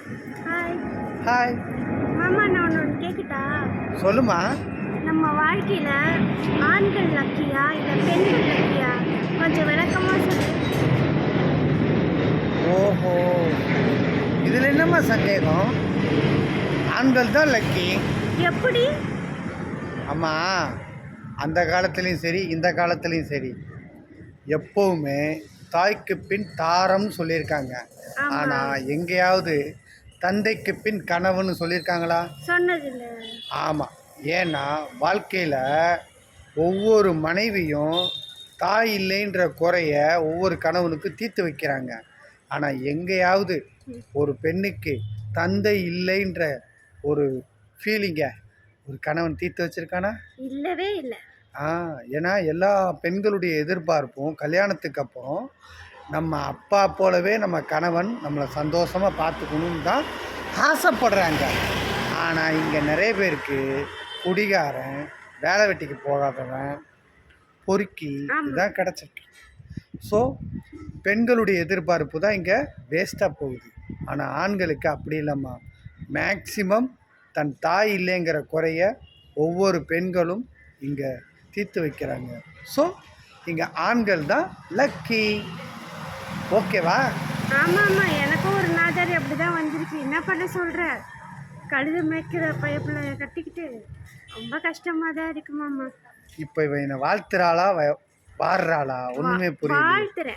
Hi. Hi. மாமா, நான் ஒன்று கேட்கட்டா? சொல்லுமா. நம்ம வாழ்க்கையில் ஆண்கள் லக்கியா இல்லை பெண்கள் லக்கியா? கொஞ்சம் விளக்கமாக சொல்லு. ஓஹோ, இதில் என்னம்மா சந்தேகம்? ஆண்கள் தான் லக்கி. எப்படி? அம்மா, அந்த காலத்துலேயும் சரி இந்த காலத்துலேயும் சரி எப்போவுமே தாய்க்கு பின் தாரம்னு சொல்லியிருக்காங்க. ஆமா. ஆனால் எங்கேயாவது தந்தைக்கு பின் கனவுன்னு சொல்லியிருக்காங்களா? சொன்னதில்லை. ஆமாம். ஏன்னா வாழ்க்கையில் ஒவ்வொரு மனைவியும் தாய் இல்லைன்ற குறைய ஒவ்வொரு கணவனுக்கு தீர்த்து வைக்கிறாங்க. ஆனால் எங்கேயாவது ஒரு பெண்ணுக்கு தந்தை இல்லைன்ற ஒரு ஃபீலிங்கை ஒரு கணவன் தீர்த்து வச்சிருக்கானா? இல்லவே இல்லை. ஏன்னா எல்லா பெண்களுடைய எதிர்பார்ப்பும் கல்யாணத்துக்கு அப்புறம் நம்ம அப்பா போலவே நம்ம கணவன் நம்மளை சந்தோஷமாக பார்த்துக்கணுன்னு தான் ஆசைப்படுறாங்க. ஆனால் இங்கே நிறைய பேருக்கு குடிகாரன், வேலை வெட்டிக்கு போகாதவன், பொறுக்கி இதுதான் கிடச்சிருக்கு. ஸோ பெண்களுடைய எதிர்பார்ப்பு தான் இங்கே வேஸ்ட்டாக போகுது. ஆனால் ஆண்களுக்கு அப்படி இல்லைம்மா. மேக்சிமம் தன் தாய் இல்லைங்கிற குறைய ஒவ்வொரு பெண்களும் இங்கே தீர்த்து வைக்கிறாங்க. ஸோ இங்கே ஆண்கள் தான் லக்கி. ஓகேவா? ஆமாம்மா, எனக்கும் ஒரு நாதாரி அப்படி தான் வந்திருக்கு. என்ன பண்ண சொல்கிற? கழுத மேய்க்கிற பைப்பில் கட்டிக்கிட்டு ரொம்ப கஷ்டமாக தான் இருக்குமாம்மா. இப்போ இவ என்னை வாழ்த்துறாளா வாடுறாளா ஒன்றுமே புரியல. வாழ்த்துறேன்.